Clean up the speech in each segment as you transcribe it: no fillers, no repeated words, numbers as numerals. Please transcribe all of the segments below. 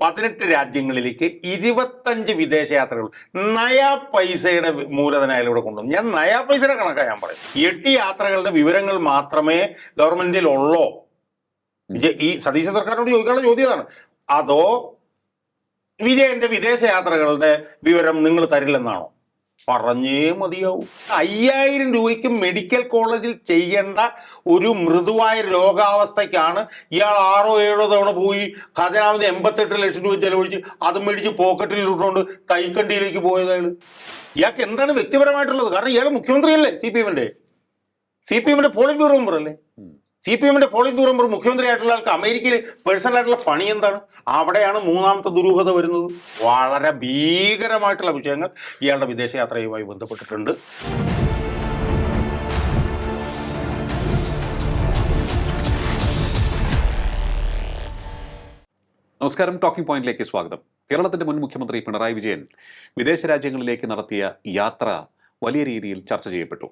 18 രാജ്യങ്ങളിലേക്ക് 25 വിദേശയാത്രകൾ. നയാ പൈസയുടെ മൂലധനം അയാൾ ഇവിടെ കൊണ്ടുവന്നു. ഞാൻ നയാ പൈസയുടെ കണക്കാണ് ഞാൻ പറയും. 8 യാത്രകളുടെ വിവരങ്ങൾ മാത്രമേ ഗവൺമെന്റിൽ ഉള്ളോ? ഈ സതീശ സർക്കാരിനോട് ചോദിക്കാനുള്ള ചോദ്യം അതാണ്. അതോ വിജയന്റെ വിദേശയാത്രകളുടെ വിവരം നിങ്ങൾ തരില്ലെന്നാണോ? പറഞ്ഞേ മതിയാവും. 5000 രൂപയ്ക്ക് മെഡിക്കൽ കോളേജിൽ ചെയ്യേണ്ട ഒരു മൃദുവായ രോഗാവസ്ഥയ്ക്കാണ് ഇയാൾ 6-7 തവണ പോയി ഖജനാവിന് 88 ലക്ഷം രൂപ ചെലവഴിച്ച് അത് മേടിച്ച് പോക്കറ്റിൽ ഇട്ടുകൊണ്ട് തൈക്കണ്ടിയിലേക്ക് പോയത്. ഇയാൾക്ക് എന്താണ് വ്യക്തിപരമായിട്ടുള്ളത്? കാരണം ഇയാൾ മുഖ്യമന്ത്രിയല്ലേ, സി പി എമ്മിന്റെ പോളിറ്റ് ബ്യൂറോ മെമ്പർ അല്ലേ? CPM പോളിറ്റ് ബ്യൂറോ മെമ്പർ മുഖ്യമന്ത്രി ആയിട്ടുള്ള ആൾക്ക് അമേരിക്കയിൽ പേഴ്സണൽ ആയിട്ടുള്ള പണി എന്താണ്? അവിടെയാണ് മൂന്നാമത്തെ ദുരൂഹത വരുന്നത്. വളരെ ഭീകരമായിട്ടുള്ള വിഷയങ്ങൾ ഇയാളുടെ വിദേശയാത്രയുമായി ബന്ധപ്പെട്ടിട്ടുണ്ട്. നമസ്കാരം, ടോക്കിംഗ് പോയിന്റിലേക്ക് സ്വാഗതം. കേരളത്തിന്റെ മുൻ മുഖ്യമന്ത്രി പിണറായി വിജയൻ വിദേശ രാജ്യങ്ങളിലേക്ക് നടത്തിയ യാത്ര വലിയ രീതിയിൽ ചർച്ച ചെയ്യപ്പെട്ടു.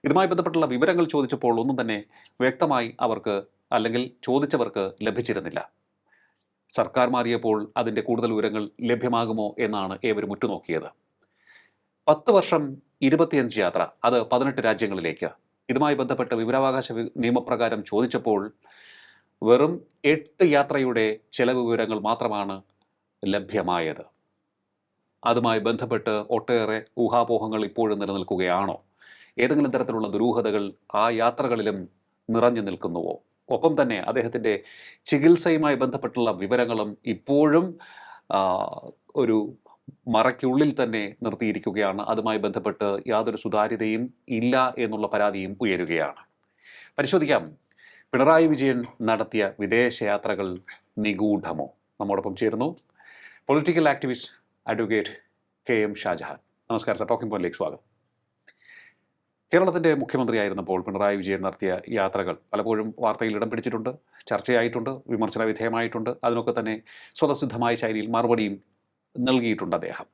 ഇതുമായി ബന്ധപ്പെട്ടുള്ള വിവരങ്ങൾ ചോദിച്ചപ്പോൾ ഒന്നും തന്നെ വ്യക്തമായി അവർക്ക് അല്ലെങ്കിൽ ചോദിച്ചവർക്ക് ലഭിച്ചിരുന്നില്ല. സർക്കാർ മാറിയപ്പോൾ അതിൻ്റെ കൂടുതൽ വിവരങ്ങൾ ലഭ്യമാകുമോ എന്നാണ് ഏവരും ഉറ്റുനോക്കിയത്. 10 വർഷം 25 യാത്ര, അത് 18 രാജ്യങ്ങളിലേക്ക്. ഇതുമായി ബന്ധപ്പെട്ട് വിവരാവകാശ നിയമപ്രകാരം ചോദിച്ചപ്പോൾ വെറും 8 യാത്രയുടെ ചെലവ് വിവരങ്ങൾ മാത്രമാണ് ലഭ്യമായത്. അതുമായി ബന്ധപ്പെട്ട് ഒട്ടേറെ ഊഹാപോഹങ്ങൾ ഇപ്പോഴും നിലനിൽക്കുകയാണോ? ഏതെങ്കിലും തരത്തിലുള്ള ദുരൂഹതകൾ ആ യാത്രകളിലും നിറഞ്ഞു നിൽക്കുന്നുവോ? ഒപ്പം തന്നെ അദ്ദേഹത്തിൻ്റെ ചികിത്സയുമായി ബന്ധപ്പെട്ടുള്ള വിവരങ്ങളും ഇപ്പോഴും ഒരു മറയ്ക്കുള്ളിൽ തന്നെ നിർത്തിയിരിക്കുകയാണ്. അതുമായി ബന്ധപ്പെട്ട് യാതൊരു സുതാര്യതയും ഇല്ല എന്നുള്ള പരാതിയും ഉയരുകയാണ്. പരിശോധിക്കാം, പിണറായി വിജയൻ നടത്തിയ വിദേശയാത്രകൾ നിഗൂഢമോ? നമ്മോടൊപ്പം ചേരുന്നു political activist advocate KM Shajahan. നമസ്കാരം സർ, ടോക്കിംഗ് പോയിന്റിലേക്ക് സ്വാഗതം. കേരളത്തിൻ്റെ മുഖ്യമന്ത്രിയായിരുന്നപ്പോൾ പിണറായി വിജയൻ നടത്തിയ യാത്രകൾ പലപ്പോഴും വാർത്തയിൽ ഇടം പിടിച്ചിട്ടുണ്ട്, ചർച്ചയായിട്ടുണ്ട്, വിമർശന വിധേയമായിട്ടുണ്ട്. അതിനൊക്കെ തന്നെ സ്വതസിദ്ധമായ ശൈലിയിൽ മറുപടിയും നൽകിയിട്ടുണ്ട് അദ്ദേഹം.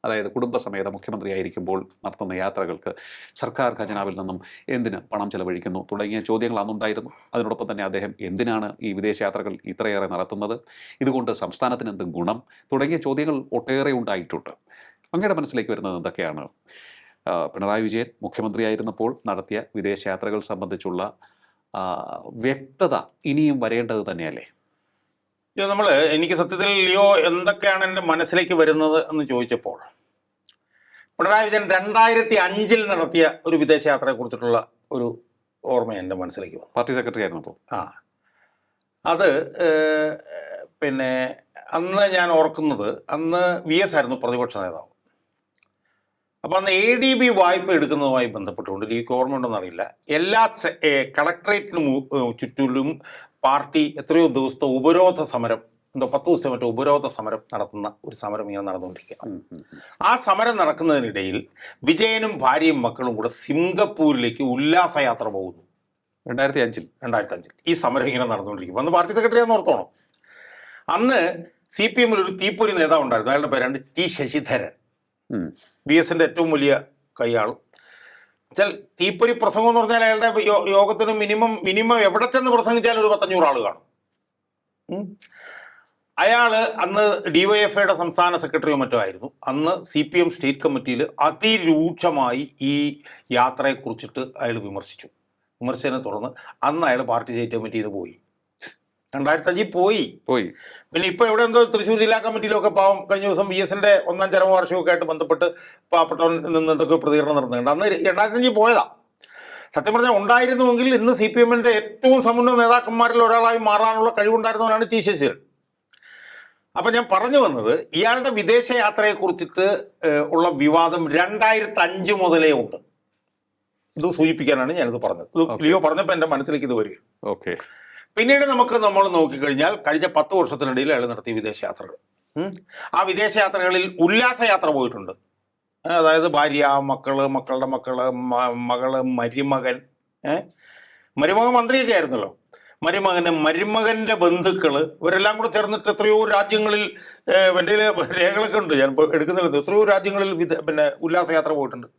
അതായത് കുടുംബസമേത മുഖ്യമന്ത്രിയായിരിക്കുമ്പോൾ നടത്തുന്ന യാത്രകൾക്ക് സർക്കാർ ഖജനാവിൽ നിന്നും എന്തിന് പണം ചെലവഴിക്കുന്നു തുടങ്ങിയ ചോദ്യങ്ങൾ അന്നുണ്ടായിരുന്നു. അതിനോടൊപ്പം തന്നെ അദ്ദേഹം എന്തിനാണ് ഈ വിദേശയാത്രകൾ ഇത്രയേറെ നടത്തുന്നത്, ഇതുകൊണ്ട് സംസ്ഥാനത്തിന് എന്ത് ഗുണം തുടങ്ങിയ ചോദ്യങ്ങൾ ഒട്ടേറെ ഉണ്ടായിട്ടുണ്ട്. അങ്ങയുടെ മനസ്സിലേക്ക് വരുന്നത് എന്തൊക്കെയാണ്? പിണറായി വിജയൻ മുഖ്യമന്ത്രിയായിരുന്നപ്പോൾ നടത്തിയ വിദേശയാത്രകൾ സംബന്ധിച്ചുള്ള വ്യക്തത ഇനിയും വരേണ്ടത് തന്നെയല്ലേ? എനിക്ക് സത്യത്തിൽ ലിയോ എന്തൊക്കെയാണ് എൻ്റെ മനസ്സിലേക്ക് വരുന്നത് എന്ന് ചോദിച്ചപ്പോൾ, പിണറായി വിജയൻ 2005 നടത്തിയ ഒരു വിദേശയാത്രയെ കുറിച്ചിട്ടുള്ള ഒരു ഓർമ്മ എൻ്റെ മനസ്സിലേക്ക് വന്നു. പാർട്ടി സെക്രട്ടറി ആയിരുന്നപ്പോൾ അത് പിന്നെ അന്ന് ഞാൻ ഓർക്കുന്നത്, അന്ന് VS ആയിരുന്നു പ്രതിപക്ഷ നേതാവ്. അപ്പം അന്ന് ADB വായ്പ എടുക്കുന്നതുമായി ബന്ധപ്പെട്ടുകൊണ്ട് എനിക്ക് ഓർമ്മ ഉണ്ടെന്നറിയില്ല, എല്ലാ കളക്ടറേറ്റിനും ചുറ്റിലും പാർട്ടി എത്രയോ ദിവസത്തെ ഉപരോധ സമരം, 10 ദിവസം മറ്റോ ഉപരോധ സമരം നടത്തുന്ന ഒരു സമരം ഇങ്ങനെ നടന്നുകൊണ്ടിരിക്കുകയാണ്. ആ സമരം നടക്കുന്നതിനിടയിൽ വിജയനും ഭാര്യയും മക്കളും കൂടെ സിംഗപ്പൂരിലേക്ക് ഉല്ലാസയാത്ര പോകുന്നു. 2005 ഈ സമരം ഇങ്ങനെ നടന്നുകൊണ്ടിരിക്കും. അന്ന് പാർട്ടി സെക്രട്ടറിയാന്ന് ഓർത്തോണം. അന്ന് CPM ഒരു തീപ്പൊരി നേതാവ് ഉണ്ടായിരുന്നു. അയാളുടെ പേരാണ് T ശശിധരൻ, VSന്റെ ഏറ്റവും വലിയ കൈയാളും. വെച്ചാൽ തീപ്പൊരി പ്രസംഗം എന്ന് പറഞ്ഞാൽ അയാളുടെ യോഗത്തിന് മിനിമം എവിടെ ചെന്ന് പ്രസംഗിച്ചാലും ഒരു 500 ആൾ കാണും. അയാള് അന്ന് DYFIയുടെ സംസ്ഥാന സെക്രട്ടറിയോ മറ്റോ ആയിരുന്നു. അന്ന് CPM സ്റ്റേറ്റ് കമ്മിറ്റിയിൽ അതിരൂക്ഷമായി ഈ യാത്രയെക്കുറിച്ചിട്ട് അയാൾ വിമർശിച്ചതിനെ തുടർന്ന് അന്ന് അയാൾ പാർട്ടി സ്റ്റേറ്റ് കമ്മിറ്റിയിൽ നിന്ന് പോയി. 2005 പോയി. പിന്നെ ഇപ്പോൾ എവിടെ എന്തോ തൃശ്ശൂർ ജില്ലാ കമ്മിറ്റിയിലൊക്കെ പാവം കഴിഞ്ഞ ദിവസം VSന്റെ 1ാം ചരമവാർഷികമൊക്കെ ആയിട്ട് ബന്ധപ്പെട്ട് പാവപ്പെട്ടവൻ നിന്ന് എന്തൊക്കെ പ്രതികരണം നടത്തുന്നുണ്ട്. അന്ന് 2005 പോയതാ. സത്യം പറഞ്ഞാൽ ഉണ്ടായിരുന്നുവെങ്കിൽ ഇന്ന് CPMന്റെ ഏറ്റവും സമുന്നത നേതാക്കന്മാരിൽ ഒരാളായി മാറാനുള്ള കഴിവുണ്ടായിരുന്നവനാണ് T ശശിധരൻ. അപ്പം ഞാൻ പറഞ്ഞു വന്നത്, ഇയാളുടെ വിദേശയാത്രയെക്കുറിച്ചിട്ട് ഉള്ള വിവാദം 2005 മുതലേ ഉണ്ട്. ഇത് സൂചിപ്പിക്കാനാണ് ഞാനിത് പറഞ്ഞത്. ഇത് ലിയോ പറഞ്ഞപ്പോൾ എൻ്റെ മനസ്സിലേക്ക് ഇത് വരിക. പിന്നീട് നമ്മൾ നോക്കിക്കഴിഞ്ഞാൽ കഴിഞ്ഞ 10 വർഷത്തിനിടയിൽ അയാൾ നടത്തിയ വിദേശയാത്രകൾ, ആ വിദേശയാത്രകളിൽ ഉല്ലാസയാത്ര പോയിട്ടുണ്ട്. അതായത് ഭാര്യ, മക്കളുടെ മകള്, മരുമകൻ മന്ത്രിയൊക്കെ ആയിരുന്നല്ലോ, മരുമകൻ്റെ ബന്ധുക്കൾ ഇവരെല്ലാം കൂടെ ചേർന്നിട്ട് എത്രയോ രാജ്യങ്ങളിൽ, എൻ്റെ രേഖകളൊക്കെ ഉണ്ട്, ഞാനിപ്പോൾ എടുക്കുന്നില്ല, എത്രയോ രാജ്യങ്ങളിൽ ഉല്ലാസയാത്ര പോയിട്ടുണ്ട്.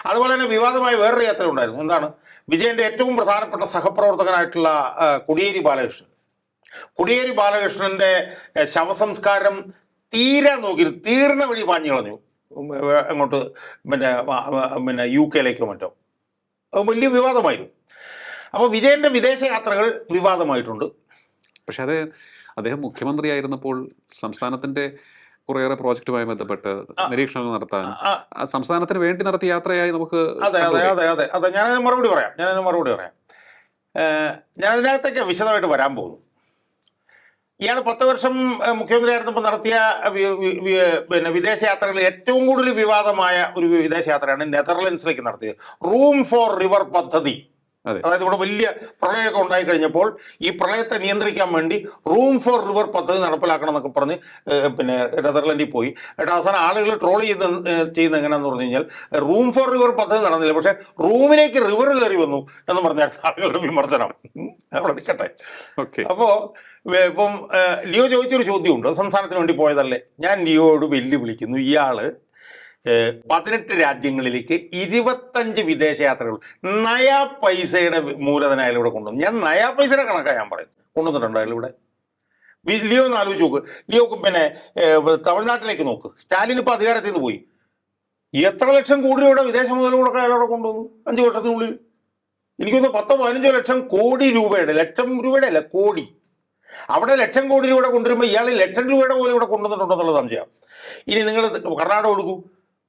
അതുപോലെ തന്നെ വിവാദമായ വേറൊരു യാത്ര ഉണ്ടായിരുന്നു. എന്താണ്? വിജയൻ്റെ ഏറ്റവും പ്രധാനപ്പെട്ട സഹപ്രവർത്തകനായിട്ടുള്ള കോടിയേരി ബാലകൃഷ്ണൻ കോടിയേരി ബാലകൃഷ്ണന്റെ ശവസംസ്കാരം തീർന്ന വഴി പാഞ്ഞു കളഞ്ഞു അങ്ങോട്ട് പിന്നെ UK മറ്റോ. വലിയ വിവാദമായിരുന്നു. അപ്പോൾ വിജയന്റെ വിദേശയാത്രകൾ വിവാദമായിട്ടുണ്ട്. പക്ഷെ അത് അദ്ദേഹം മുഖ്യമന്ത്രിയായിരുന്നപ്പോൾ സംസ്ഥാനത്തിന്റെ കുറേയേറെ പ്രോജക്റ്റുമായി ബന്ധപ്പെട്ട് നിരീക്ഷണങ്ങൾ നടത്താൻ സംസ്ഥാനത്തിന് വേണ്ടി നടത്തിയ യാത്രയായി നമുക്ക് അതെ ഞാനതിന് മറുപടി പറയാം. ഞാൻ അതിനകത്തേക്ക് വിശദമായിട്ട് വരാൻ പോകുന്നു. ഇയാൾ 10 വർഷം മുഖ്യമന്ത്രി ആയിരുന്നപ്പോൾ നടത്തിയ പിന്നെ വിദേശയാത്രകളിൽ ഏറ്റവും കൂടുതൽ വിവാദമായ ഒരു വിദേശയാത്രയാണ് നെതർലൻഡ്സിലേക്ക് നടത്തിയത്. റൂം ഫോർ റിവർ പദ്ധതി. അതായത് ഇവിടെ വലിയ പ്രളയമൊക്കെ ഉണ്ടായി കഴിഞ്ഞപ്പോൾ ഈ പ്രളയത്തെ നിയന്ത്രിക്കാൻ വേണ്ടി റൂം ഫോർ റിവർ പദ്ധതി നടപ്പിലാക്കണം എന്നൊക്കെ പറഞ്ഞ് പിന്നെ നെതർലൻഡിൽ പോയി. എന്നിട്ട് അവസാനം ആളുകൾ ട്രോൾ ചെയ്യുന്ന എങ്ങനെയാണെന്ന് പറഞ്ഞു കഴിഞ്ഞാൽ റൂം ഫോർ റിവർ പദ്ധതി നടന്നില്ല, പക്ഷേ റൂമിലേക്ക് റിവർ കയറി വന്നു എന്ന് പറഞ്ഞാൽ ആളുകളുടെ വിമർശനം. അവിടെ നിൽക്കട്ടെ. അപ്പോൾ ഇപ്പം ലിയോ ചോദിച്ചൊരു ചോദ്യമുണ്ട്, സംസ്ഥാനത്തിന് വേണ്ടി പോയതല്ലേ? ഞാൻ ലിയോയോട് വെല്ലുവിളിക്കുന്നു, ഇയാള് 18 രാജ്യങ്ങളിലേക്ക് 25 വിദേശയാത്രകൾ നയാ പൈസയുടെ മൂലധനം അയാളിവിടെ കൊണ്ടുവന്നു. ഞാൻ നയാ പൈസയുടെ കണക്കാണ് ഞാൻ പറയുന്നത്, കൊണ്ടുവന്നിട്ടുണ്ടോ അയാളിവിടെ? ലിയോ ഒന്ന് ആലോചിച്ച് നോക്ക്. ലിയോ പിന്നെ തമിഴ്നാട്ടിലേക്ക് നോക്ക്. സ്റ്റാലിൻ ഇപ്പോൾ അധികാരത്തിൽ നിന്ന് പോയി. എത്ര ലക്ഷം കോടി രൂപയുടെ വിദേശ മുതലുകൂടെ അയാളവിടെ കൊണ്ടുവന്നു 5 വർഷത്തിനുള്ളിൽ? എനിക്കൊന്ന് 10-15 ലക്ഷം കോടി രൂപയുടെ, ലക്ഷം രൂപയുടെ അല്ല കോടി. അവിടെ ലക്ഷം കോടി രൂപ കൊണ്ടുവരുമ്പോൾ ഇയാൾ ലക്ഷം രൂപയുടെ പോലെ ഇവിടെ കൊണ്ടുവന്നിട്ടുണ്ടോ എന്നുള്ള സംശയം. ഇനി നിങ്ങൾ കർണാടക കൊടുക്കൂ.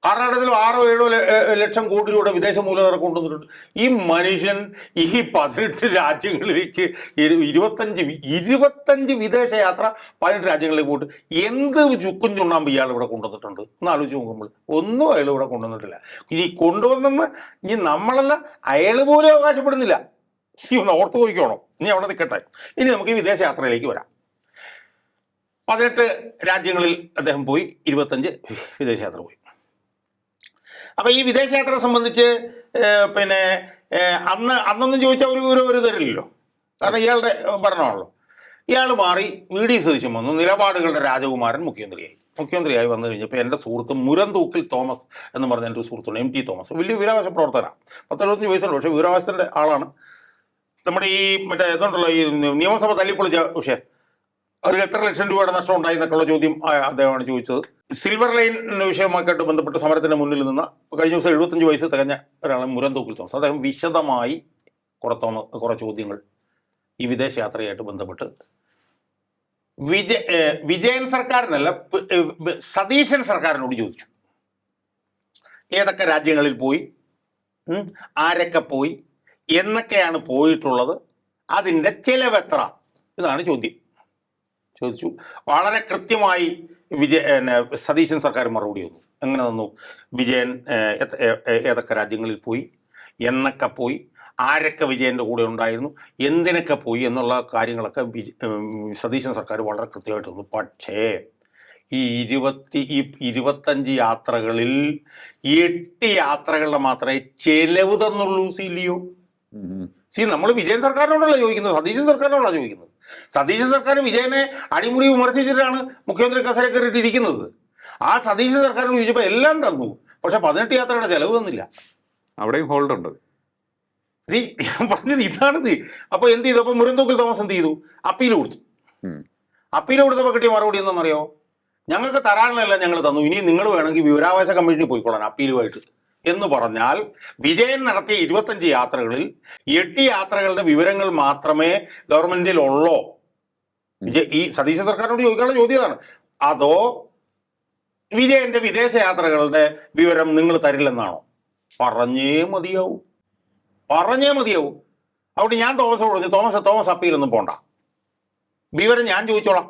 കർണാടകത്തിൽ 6-7 ലക്ഷം കോടി രൂപയുടെ വിദേശ മൂലധനം കൊണ്ടുവന്നിട്ടുണ്ട്. ഈ മനുഷ്യൻ ഈ 18 രാജ്യങ്ങളിലേക്ക് 25 വിദേശയാത്ര 18 രാജ്യങ്ങളിലേക്ക് പോയിട്ട് എന്ത് ചുക്കും ചുണ്ണാമ്പ് ഇയാൾ ഇവിടെ കൊണ്ടുവന്നിട്ടുണ്ട് എന്ന് ആലോചിച്ച് നോക്കുമ്പോൾ ഒന്നും അയാൾ ഇവിടെ കൊണ്ടുവന്നിട്ടില്ല. ഇനി കൊണ്ടുവന്നെന്ന് ഇനി നമ്മളല്ല അയാൾ പോലും അവകാശപ്പെടുന്നില്ല. ഒന്ന് ഓർത്ത് നോക്കിക്കോണം. ഇനി അവിടെ നിൽക്കട്ടെ. ഇനി നമുക്ക് ഈ വിദേശയാത്രയിലേക്ക് വരാം. 18 രാജ്യങ്ങളിൽ അദ്ദേഹം പോയി, 25 വിദേശയാത്ര പോയി. അപ്പം ഈ വിദേശയാത്ര സംബന്ധിച്ച് പിന്നെ അന്നൊന്നും ചോദിച്ചാൽ ഒരു തരില്ലല്ലോ, കാരണം ഇയാളുടെ ഭരണമാണല്ലോ. ഇയാൾ മാറി VD സതീശൻ വന്നു, നിലപാടുകളുടെ രാജകുമാരൻ മുഖ്യമന്ത്രിയായി വന്നു കഴിഞ്ഞപ്പോൾ എൻ്റെ സുഹൃത്ത് മുരന്തൂക്കിൽ തോമസ് എന്ന് പറഞ്ഞ എൻ്റെ ഒരു സുഹൃത്തുണ്ട്, MT തോമസ്. വലിയ വിവരാവകാശ പ്രവർത്തനമാണ്, 10-25 വയസ്സുണ്ട്. പക്ഷേ വിവരാവകാശത്തിൻ്റെ ആളാണ്. നമ്മുടെ ഈ മറ്റേ ഇതുണ്ടല്ലോ, ഈ നിയമസഭ തല്ലിപ്പൊളിച്ച വിഷയം, അതിൽ എത്ര ലക്ഷം രൂപയുടെ നഷ്ടം ഉണ്ടായി എന്നൊക്കെയുള്ള ചോദ്യം അദ്ദേഹമാണ് ചോദിച്ചത്. സിൽവർ ലൈൻ വിഷയമായിട്ട് ബന്ധപ്പെട്ട് സമരത്തിന് മുന്നിൽ നിന്ന് കഴിഞ്ഞ ദിവസം 75 വയസ്സ് തികഞ്ഞ ഒരാളെ മുരന്തൂക്കിൽ തോമസ്. അദ്ദേഹം വിശദമായി കുറെ ചോദ്യങ്ങൾ ഈ വിദേശയാത്രയായിട്ട് ബന്ധപ്പെട്ട് വിജയൻ സർക്കാരിനല്ല സതീശൻ സർക്കാരിനോട് ചോദിച്ചു. ഏതൊക്കെ രാജ്യങ്ങളിൽ പോയി, ആരൊക്കെ പോയി, എന്നൊക്കെയാണ് പോയിട്ടുള്ളത്, അതിൻ്റെ ചെലവെത്ര, ഇതാണ് ചോദിച്ചു. വളരെ കൃത്യമായി സതീശൻ സർക്കാർ മറുപടി തന്നു. എങ്ങനെ തന്നു? വിജയൻ ഏതൊക്കെ രാജ്യങ്ങളിൽ പോയി, എന്നൊക്കെ പോയി, ആരൊക്കെ വിജയൻ്റെ കൂടെ ഉണ്ടായിരുന്നു, എന്തിനൊക്കെ പോയി എന്നുള്ള കാര്യങ്ങളൊക്കെ സതീശൻ സർക്കാർ വളരെ കൃത്യമായിട്ട് തന്നു. പക്ഷേ ഈ 25 യാത്രകളിൽ 8 യാത്രകളുടെ മാത്രമേ ചെലവ് തന്നുള്ളൂ. ലിയോ നമ്മൾ വിജയൻ സർക്കാരിനോടല്ല ചോദിക്കുന്നത്, സതീശൻ സർക്കാരിനോടാണ് ചോദിക്കുന്നത്. സതീശൻ സർക്കാർ വിജയനെ അടിമുടി വിമർശിച്ചിട്ടാണ് മുഖ്യമന്ത്രി കസേര കയറിയിട്ടിരിക്കുന്നത്. ആ സതീശൻ സർക്കാരിനോട് ചോദിച്ചപ്പോൾ എല്ലാം തന്നു, പക്ഷെ 18 യാത്രയുടെ ചെലവ് തന്നില്ല. അവിടെയും ഹോൾഡ് ഉണ്ട്. ഞാൻ പറഞ്ഞത് ഇതാണിത്. അപ്പോൾ എന്ത് ചെയ്തു? അപ്പോൾ മുരന്തൂക്കിൽ തോമസ് എന്ത് ചെയ്തു? അപ്പീൽ കൊടുത്തപ്പോൾ കിട്ടിയ മറുപടി എന്താണെന്നറിയോ? ഞങ്ങൾക്ക് തരാനുള്ള ഞങ്ങൾ തന്നു, ഇനി നിങ്ങൾ വേണമെങ്കിൽ വിവരാവകാശ കമ്മീഷനിൽ പോയിക്കൊള്ളാൻ അപ്പീലുമായിട്ട് എന്ന് പറഞ്ഞാൽ വിജയൻ നടത്തിയ 25 യാത്രകളിൽ 8 യാത്രകളുടെ വിവരങ്ങൾ മാത്രമേ ഗവൺമെന്റിൽ ഉള്ളോ? ഈ സതീശ സർക്കാരിനോട് ചോദിക്കാനുള്ള ചോദ്യമാണ്. അതോ വിജയന്റെ വിദേശയാത്രകളുടെ വിവരം നിങ്ങൾ തരില്ലെന്നാണോ? പറഞ്ഞേ മതിയാവൂ. അവിടെ ഞാൻ തോമസോട് പറഞ്ഞു, തോമസ് അപ്പീലൊന്നും പോണ്ട, വിവരം ഞാൻ ചോദിച്ചോളാം.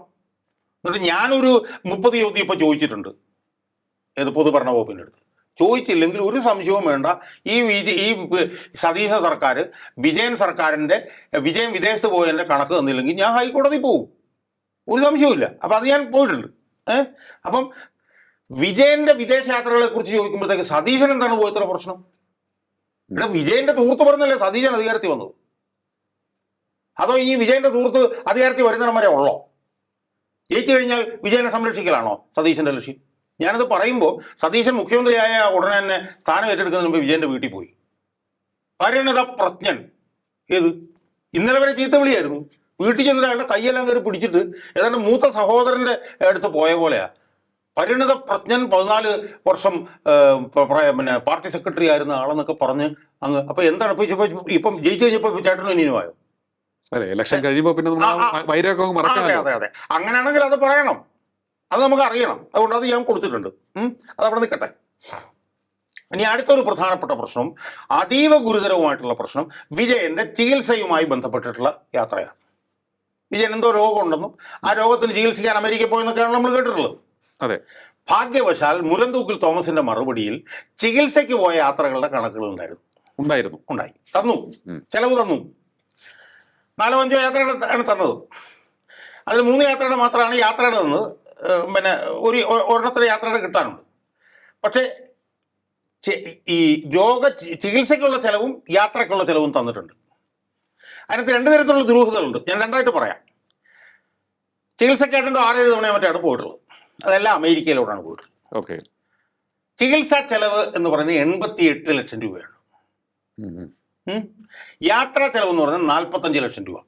എന്നിട്ട് ഞാനൊരു 30 ചോദ്യം ഇപ്പോൾ ചോദിച്ചിട്ടുണ്ട്, ഏത് പൊതുഭരണ വകുപ്പിൻ്റെ അടുത്ത്. ചോദിച്ചില്ലെങ്കിൽ ഒരു സംശയവും വേണ്ട, ഈ സതീശ സർക്കാർ വിജയൻ വിദേശത്ത് പോയതിൻ്റെ കണക്ക് തന്നില്ലെങ്കിൽ ഞാൻ ഹൈക്കോടതി പോകും, ഒരു സംശയവുമില്ല. അപ്പം അത് ഞാൻ പോയിട്ടുണ്ട്. അപ്പം വിജയന്റെ വിദേശയാത്രകളെ കുറിച്ച് ചോദിക്കുമ്പോഴത്തേക്ക് സതീശൻ എന്താണ് പോയത്ര പ്രശ്നം? ഇവിടെ വിജയന്റെ സുഹൃത്ത് പറഞ്ഞല്ലേ സതീശൻ അധികാരത്തിൽ വന്നത്? അതോ ഈ വിജയന്റെ സുഹൃത്ത് അധികാരത്തിൽ വരുന്നിടം വരെ ഉള്ളോ? ജയിച്ചു കഴിഞ്ഞാൽ വിജയനെ സംരക്ഷിക്കലാണോ സതീശന്റെ ലക്ഷ്യം? ഞാനത് പറയുമ്പോൾ സതീശൻ മുഖ്യമന്ത്രിയായ ഉടനെ തന്നെ സ്ഥാനം ഏറ്റെടുക്കുന്നതിന് മുമ്പ് വിജയന്റെ വീട്ടിൽ പോയി. പരിണത പ്രജ്ഞൻ. ഏത്? ഇന്നലെ വരെ ചീത്ത വിളിയായിരുന്നു, വീട്ടിൽ ചെന്നിട്ട് അയാളുടെ കൈയെല്ലാം കയറി പിടിച്ചിട്ട് ഏതാണ്ട് മൂത്ത സഹോദരൻ്റെ അടുത്ത് പോയ പോലെയാ. പരിണിത പ്രജ്ഞൻ 14 വർഷം പിന്നെ പാർട്ടി സെക്രട്ടറി ആയിരുന്ന ആളെന്നൊക്കെ പറഞ്ഞ് അങ്ങ്. അപ്പൊ എന്താണ് ഇപ്പം ജയിച്ചു കഴിഞ്ഞപ്പോൾ ചേട്ടനും അനിയനുമായോ? അതെ, ഇലക്ഷൻ കഴിയുമ്പോൾ പിന്നെ വൈരൊക്കെ മറക്കാം. അതെ അതെ, അങ്ങനെയാണെങ്കിൽ അത് പറയണം, അത് നമുക്ക് അറിയണം. അതുകൊണ്ട് അത് ഞാൻ കൊടുത്തിട്ടുണ്ട്. അതവിടെ നിൽക്കട്ടെ. ഇനി അടുത്തൊരു പ്രധാനപ്പെട്ട പ്രശ്നം, അതീവ ഗുരുതരവുമായിട്ടുള്ള പ്രശ്നം, വിജയന്റെ ചികിത്സയുമായി ബന്ധപ്പെട്ടിട്ടുള്ള യാത്രയാണ്. വിജയൻ എന്തോ രോഗമുണ്ടെന്നും ആ രോഗത്തിന് ചികിത്സിക്കാൻ അമേരിക്കയിൽ പോയെന്നൊക്കെയാണ് നമ്മൾ കേട്ടിട്ടുള്ളത്. അതെ. ഭാഗ്യവശാൽ മുരന്തൂക്കിൽ തോമസിന്റെ മറുപടിയിൽ ചികിത്സയ്ക്ക് പോയ യാത്രകളുടെ കണക്കുകൾ ഉണ്ടായി, തന്നു, ചെലവ് തന്നു. 4-5 യാത്രയുടെ ആണ് തന്നത്. അതിൽ 3 യാത്രയുടെ മാത്രമാണ് യാത്രയുടെ തന്നത്. പിന്നെ ഒരെണ്ണത്തിന് യാത്രയുടെ കിട്ടാനുണ്ട്. പക്ഷേ ഈ ചികിത്സയ്ക്കുള്ള ചെലവും യാത്രയ്ക്കുള്ള ചെലവും തന്നിട്ടുണ്ട്. അതിനകത്ത് 2 തരത്തിലുള്ള ദുരൂഹതകളുണ്ട്. ഞാൻ 2ആയിട്ട് പറയാം. ചികിത്സക്കായിട്ട് 6-7 തവണയോ മറ്റാണ് പോയിട്ടുള്ളത്. അതെല്ലാം അമേരിക്കയിലോട്ടാണ് പോയിട്ടുള്ളത്. ഓക്കെ. ചികിത്സാ ചെലവ് എന്ന് പറയുന്നത് 88 ലക്ഷം രൂപയാണ്. യാത്രാ ചെലവ് എന്ന് പറഞ്ഞാൽ 45 ലക്ഷം രൂപ